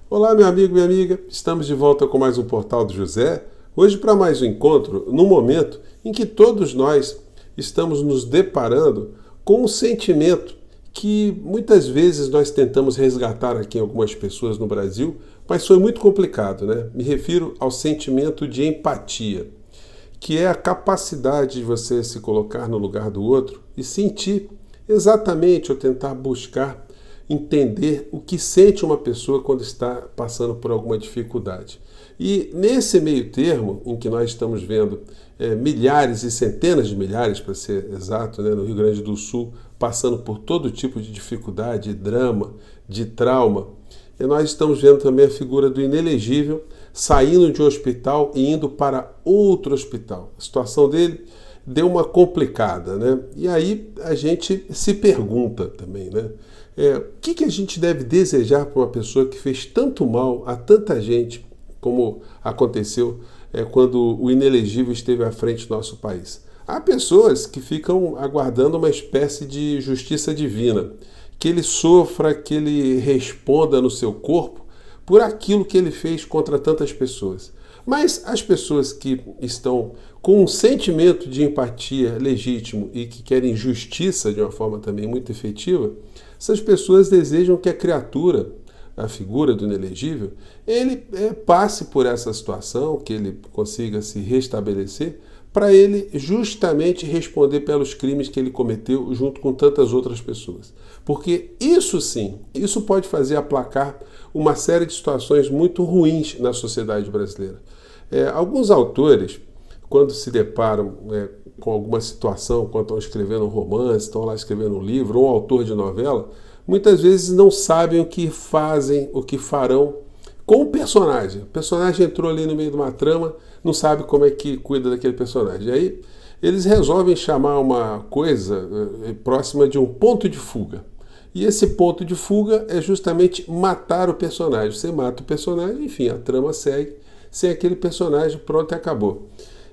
Olá, meu amigo, minha amiga. Estamos de volta com mais um Portal do José. Hoje para mais um encontro, num momento em que todos nós estamos nos deparando com um sentimento que muitas vezes nós tentamos resgatar aqui em algumas pessoas no Brasil, mas foi muito complicado, né? Me refiro ao sentimento de empatia, que é a capacidade de você se colocar no lugar do outro e sentir exatamente ou tentar buscar entender o que sente uma pessoa quando está passando por alguma dificuldade. E nesse meio termo, em que nós estamos vendo milhares e centenas de milhares, para ser exato, né, no Rio Grande do Sul, passando por todo tipo de dificuldade, de drama, de trauma, e nós estamos vendo também a figura do inelegível saindo de um hospital e indo para outro hospital. A situação dele deu uma complicada, né? E aí a gente se pergunta também, né? O que a gente deve desejar para uma pessoa que fez tanto mal a tanta gente, como aconteceu quando o inelegível esteve à frente do nosso país? Há pessoas que ficam aguardando uma espécie de justiça divina, que ele sofra, que ele responda no seu corpo por aquilo que ele fez contra tantas pessoas. Mas as pessoas que estão com um sentimento de empatia legítimo e que querem justiça de uma forma também muito efetiva, essas pessoas desejam que a criatura, a figura do inelegível, ele passe por essa situação, que ele consiga se restabelecer, para ele justamente responder pelos crimes que ele cometeu junto com tantas outras pessoas. Porque isso sim, isso pode fazer aplacar uma série de situações muito ruins na sociedade brasileira. Alguns autores, quando se deparam com alguma situação, quando estão escrevendo um romance, estão lá escrevendo um livro, ou um autor de novela, muitas vezes não sabem o que fazem, o que farão com o personagem. O personagem entrou ali no meio de uma trama, não sabe como é que cuida daquele personagem. E aí eles resolvem chamar uma coisa próxima de um ponto de fuga. E esse ponto de fuga é justamente matar o personagem. Você mata o personagem, enfim, a trama segue sem aquele personagem, pronto e acabou.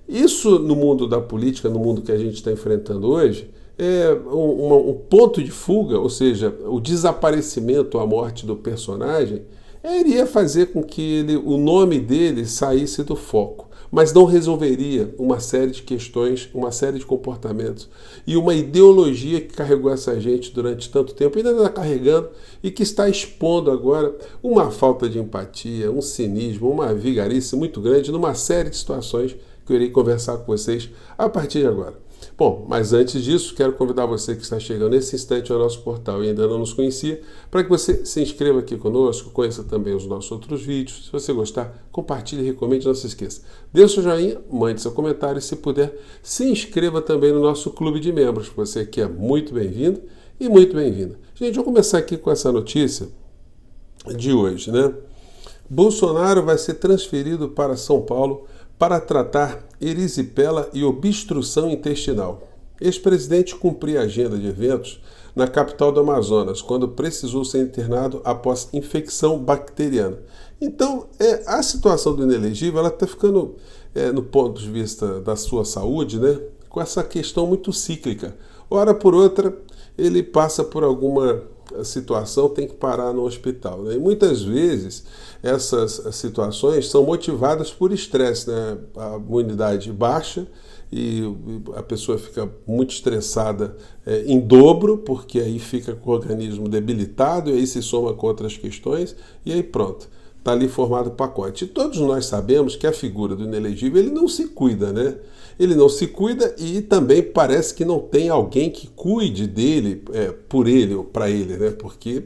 Isso no mundo da política, no mundo que a gente está enfrentando hoje, é um ponto de fuga, ou seja, o desaparecimento, a morte do personagem, iria fazer com que o nome dele saísse do foco, mas não resolveria uma série de questões, uma série de comportamentos e uma ideologia que carregou essa gente durante tanto tempo, ainda está carregando e que está expondo agora uma falta de empatia, um cinismo, uma vigarice muito grande numa série de situações que eu irei conversar com vocês a partir de agora. Bom, mas antes disso, quero convidar você que está chegando nesse instante ao nosso portal e ainda não nos conhecia, para que você se inscreva aqui conosco, conheça também os nossos outros vídeos. Se você gostar, compartilhe e recomende, não se esqueça. Dê o seu joinha, mande seu comentário e, se puder, se inscreva também no nosso clube de membros. Você que é muito bem-vindo e muito bem-vinda. Gente, vou começar aqui com essa notícia de hoje, né? Bolsonaro vai ser transferido para São Paulo para tratar erisipela e obstrução intestinal. Ex-presidente cumpria a agenda de eventos na capital do Amazonas, quando precisou ser internado após infecção bacteriana. Então, a situação do inelegível ela está ficando, no ponto de vista da sua saúde, né, com essa questão muito cíclica. Hora por outra, ele passa por alguma situação, tem que parar no hospital, né? E muitas vezes essas situações são motivadas por estresse, né? A imunidade baixa e a pessoa fica muito estressada em dobro, porque aí fica com o organismo debilitado e aí se soma com outras questões e aí pronto. Está ali formado o pacote. E todos nós sabemos que a figura do inelegível ele não se cuida, né? Ele não se cuida e também parece que não tem alguém que cuide dele, por ele ou para ele, né? Porque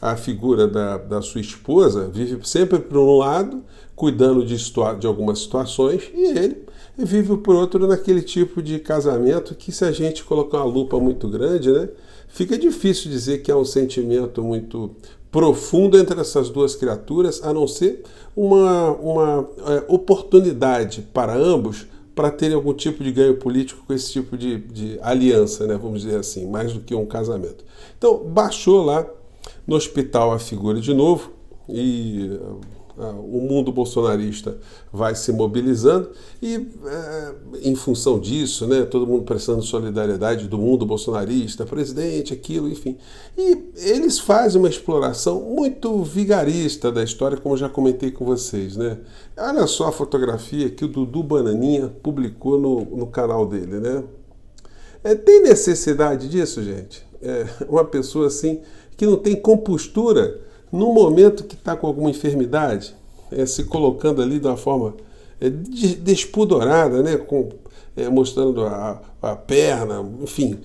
a figura da sua esposa vive sempre por um lado, cuidando de algumas situações, e ele vive por outro naquele tipo de casamento que, se a gente colocar uma lupa muito grande, né, fica difícil dizer que há um sentimento muito profundo entre essas duas criaturas, a não ser uma oportunidade para ambos para terem algum tipo de ganho político com esse tipo de aliança, né, vamos dizer assim, mais do que um casamento. Então, baixou lá no hospital a figura de novo e o mundo bolsonarista vai se mobilizando e, em função disso, né, todo mundo prestando solidariedade do mundo bolsonarista, presidente, aquilo, enfim. E eles fazem uma exploração muito vigarista da história, como já comentei com vocês, né? Olha só a fotografia que o Dudu Bananinha publicou no canal dele, né? Tem necessidade disso, gente? Uma pessoa assim que não tem compostura no momento que está com alguma enfermidade, se colocando ali de uma forma despudorada, né? Mostrando a perna, enfim,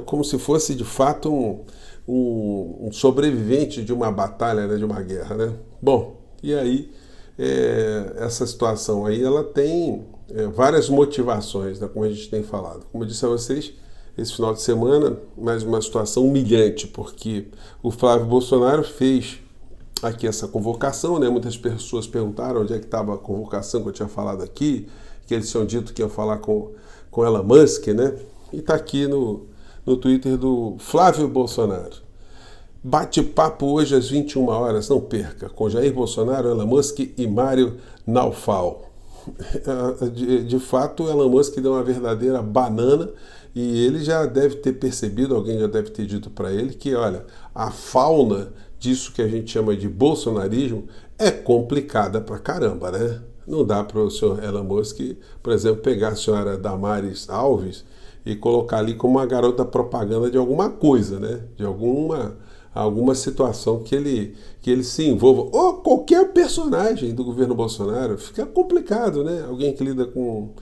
como se fosse de fato um sobrevivente de uma batalha, né? De uma guerra, né? Bom, e aí essa situação aí ela tem várias motivações, né? Como a gente tem falado. Como eu disse a vocês, esse final de semana, mais uma situação humilhante, porque o Flávio Bolsonaro fez aqui essa convocação, né? Muitas pessoas perguntaram onde é que estava a convocação que eu tinha falado aqui, que eles tinham dito que iam falar com Elon Musk, né? E está aqui no Twitter do Flávio Bolsonaro. Bate-papo hoje às 21 horas, não perca, com Jair Bolsonaro, Elon Musk e Mário Naufal. De fato, Elon Musk deu uma verdadeira banana e ele já deve ter percebido, alguém já deve ter dito para ele que, olha, a fauna disso que a gente chama de bolsonarismo é complicada pra caramba, né? Não dá para o senhor Elon Musk, por exemplo, pegar a senhora Damares Alves e colocar ali como uma garota propaganda de alguma coisa, né? De alguma situação que ele se envolva. Ou qualquer personagem do governo Bolsonaro. Fica complicado, né? Alguém que lida com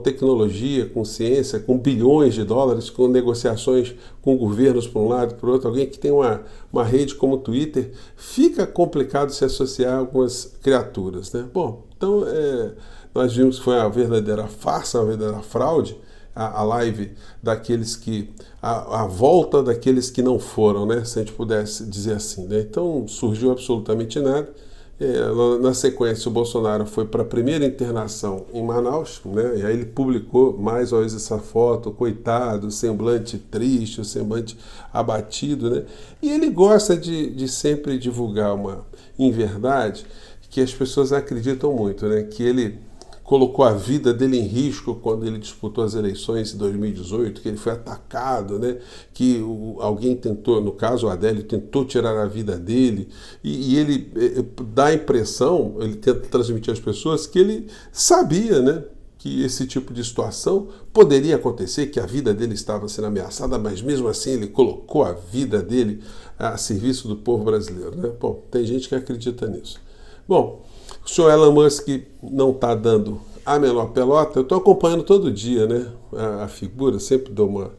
tecnologia, com ciência, com bilhões de dólares, com negociações com governos por um lado, por outro, alguém que tem uma rede como o Twitter, fica complicado se associar a algumas criaturas, né? Bom, então nós vimos que foi uma verdadeira farsa, uma verdadeira fraude, a live daqueles que... a volta daqueles que não foram, né? Se a gente pudesse dizer assim, né? Então surgiu absolutamente nada. Na sequência, o Bolsonaro foi para a primeira internação em Manaus, né? E aí ele publicou mais uma vez essa foto, coitado, o semblante triste, o semblante abatido, né? E ele gosta de sempre divulgar uma inverdade que as pessoas acreditam muito, né? Que ele colocou a vida dele em risco quando ele disputou as eleições em 2018, que ele foi atacado, né? Que alguém tentou, no caso o Adélio, tentou tirar a vida dele, e ele dá a impressão, ele tenta transmitir às pessoas que ele sabia, né? Que esse tipo de situação poderia acontecer, que a vida dele estava sendo ameaçada, mas mesmo assim ele colocou a vida dele a serviço do povo brasileiro, né? Bom, tem gente que acredita nisso. Bom, o senhor Elon Musk não está dando a menor pelota. Eu estou acompanhando todo dia, né, a figura, sempre dou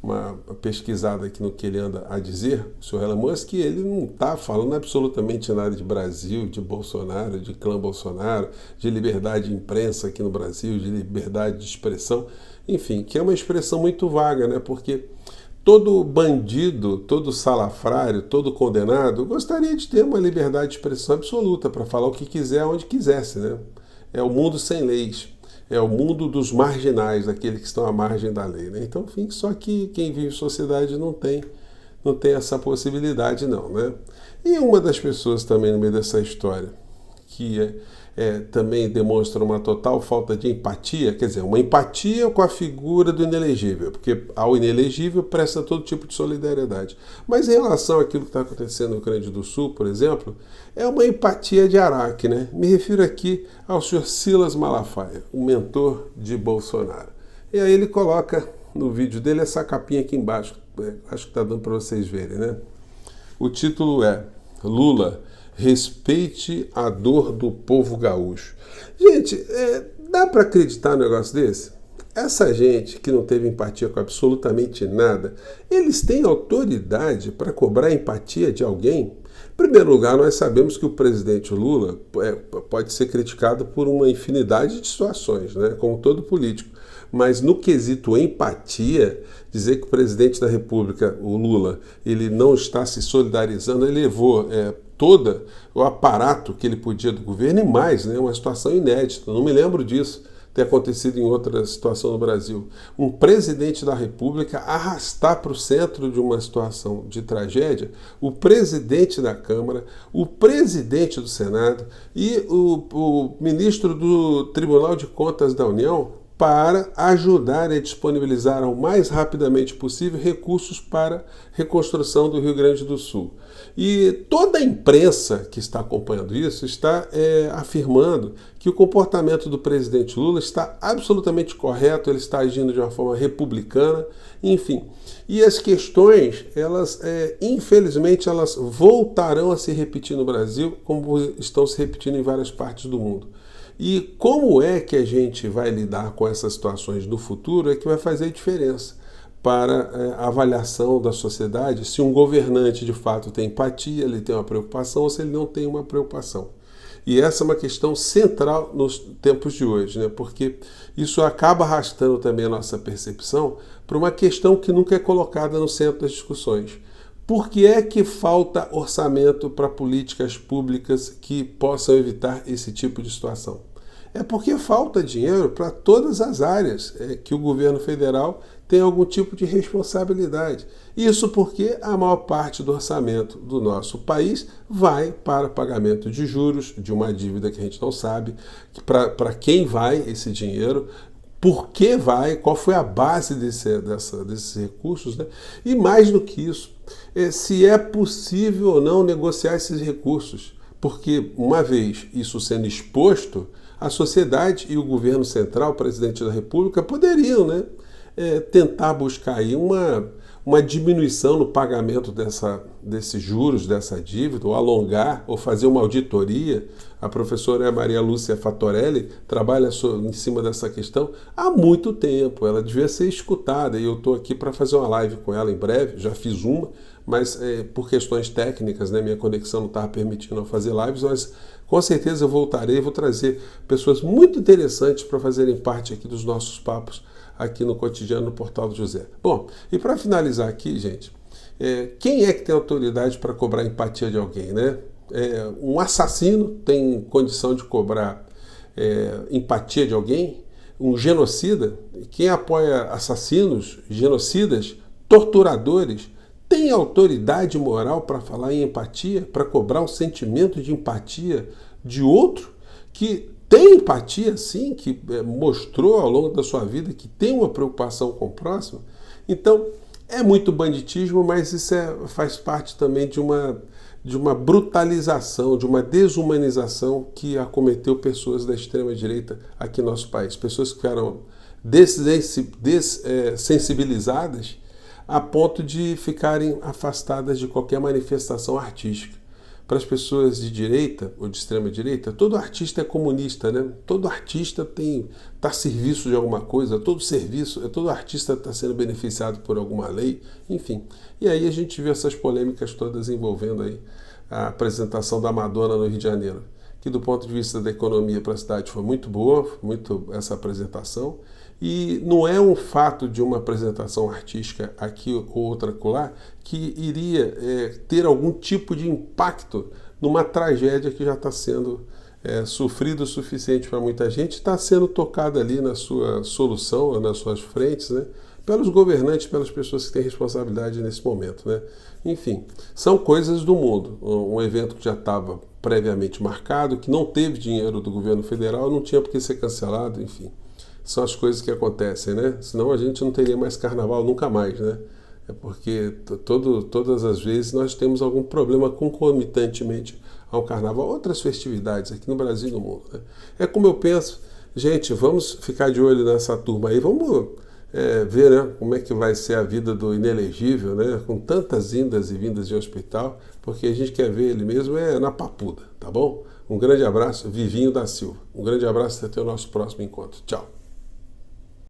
uma pesquisada aqui no que ele anda a dizer. O senhor Elon Musk, ele não está falando absolutamente nada de Brasil, de Bolsonaro, de clã Bolsonaro, de liberdade de imprensa aqui no Brasil, de liberdade de expressão, enfim, que é uma expressão muito vaga, né, porque todo bandido, todo salafrário, todo condenado gostaria de ter uma liberdade de expressão absoluta para falar o que quiser, onde quisesse, né? É o mundo sem leis, é o mundo dos marginais, daqueles que estão à margem da lei, né? Então, enfim, só que quem vive em sociedade não tem essa possibilidade, não, né? E uma das pessoas também no meio dessa história que também demonstra uma total falta de empatia, quer dizer, uma empatia com a figura do inelegível, porque ao inelegível presta todo tipo de solidariedade. Mas em relação àquilo que está acontecendo no Rio Grande do Sul, por exemplo, é uma empatia de Araque, né? Me refiro aqui ao senhor Silas Malafaia, o mentor de Bolsonaro. E aí ele coloca no vídeo dele essa capinha aqui embaixo, acho que está dando para vocês verem, né? O título é Lula, respeite a dor do povo gaúcho. Gente, dá para acreditar num negócio desse? Essa gente que não teve empatia com absolutamente nada, eles têm autoridade para cobrar empatia de alguém? Em primeiro lugar, nós sabemos que o presidente Lula pode ser criticado por uma infinidade de situações, né? Como todo político. Mas no quesito empatia, dizer que o presidente da República, o Lula, ele não está se solidarizando, ele levou todo o aparato que ele podia do governo e mais, né? Uma situação inédita, não me lembro disso. ter acontecido em outra situação no Brasil. Um presidente da República arrastar para o centro de uma situação de tragédia o presidente da Câmara, o presidente do Senado e o ministro do Tribunal de Contas da União para ajudar a disponibilizar o mais rapidamente possível recursos para a reconstrução do Rio Grande do Sul. E toda a imprensa que está acompanhando isso está afirmando que o comportamento do presidente Lula está absolutamente correto, ele está agindo de uma forma republicana, enfim. E as questões, elas, infelizmente, elas voltarão a se repetir no Brasil, como estão se repetindo em várias partes do mundo. E como é que a gente vai lidar com essas situações no futuro é que vai fazer diferença para a avaliação da sociedade, se um governante de fato tem empatia, ele tem uma preocupação ou se ele não tem uma preocupação. E essa é uma questão central nos tempos de hoje, né? Porque isso acaba arrastando também a nossa percepção para uma questão que nunca é colocada no centro das discussões. Por que é que falta orçamento para políticas públicas que possam evitar esse tipo de situação? É porque falta dinheiro para todas as áreas que o governo federal tem algum tipo de responsabilidade. Isso porque a maior parte do orçamento do nosso país vai para pagamento de juros, de uma dívida que a gente não sabe para quem vai esse dinheiro, por que vai, qual foi a base desses recursos, né? E mais do que isso, se é possível ou não negociar esses recursos, porque uma vez isso sendo exposto, a sociedade e o governo central, o presidente da República, poderiam, né, tentar buscar aí uma diminuição no pagamento desses juros, dessa dívida, ou alongar, ou fazer uma auditoria. A professora Maria Lúcia Fatorelli trabalha em cima dessa questão há muito tempo. Ela devia ser escutada e eu estou aqui para fazer uma live com ela em breve. Já fiz uma, mas por questões técnicas, né, minha conexão não estava permitindo eu fazer lives, mas com certeza eu voltarei e vou trazer pessoas muito interessantes para fazerem parte aqui dos nossos papos aqui no Cotidiano, no Portal do José. Bom, e para finalizar aqui, gente, quem é que tem autoridade para cobrar empatia de alguém, né? Um assassino tem condição de cobrar empatia de alguém? Um genocida? Quem apoia assassinos, genocidas, torturadores, tem autoridade moral para falar em empatia, para cobrar um sentimento de empatia de outro que tem empatia, sim, que mostrou ao longo da sua vida que tem uma preocupação com o próximo? Então, é muito banditismo, mas isso faz parte também de uma brutalização, de uma desumanização que acometeu pessoas da extrema-direita aqui no nosso país. Pessoas que ficaram dessensibilizadas a ponto de ficarem afastadas de qualquer manifestação artística. Para as pessoas de direita ou de extrema-direita, todo artista é comunista, né? Todo artista está a serviço de alguma coisa, todo artista está sendo beneficiado por alguma lei, enfim. E aí a gente viu essas polêmicas todas envolvendo aí a apresentação da Madonna no Rio de Janeiro, que do ponto de vista da economia para a cidade foi muito boa, muito essa apresentação, e não é um fato de uma apresentação artística aqui ou outra acolá que iria ter algum tipo de impacto numa tragédia que já está sendo sofrida o suficiente para muita gente, está sendo tocada ali na sua solução, nas suas frentes, né, pelos governantes, pelas pessoas que têm responsabilidade nesse momento, né? Enfim, são coisas do mundo. Um evento que já estava previamente marcado, que não teve dinheiro do governo federal, não tinha por que ser cancelado, enfim. São as coisas que acontecem, né? Senão a gente não teria mais carnaval nunca mais, né? É porque todas as vezes nós temos algum problema concomitantemente ao carnaval, outras festividades aqui no Brasil e no mundo, né? É como eu penso, gente, vamos ficar de olho nessa turma aí, vamos ver, né, como é que vai ser a vida do inelegível, né? Com tantas indas e vindas de hospital, porque a gente quer ver ele mesmo na papuda, tá bom? Um grande abraço, Vivinho da Silva. Um grande abraço e até o nosso próximo encontro. Tchau.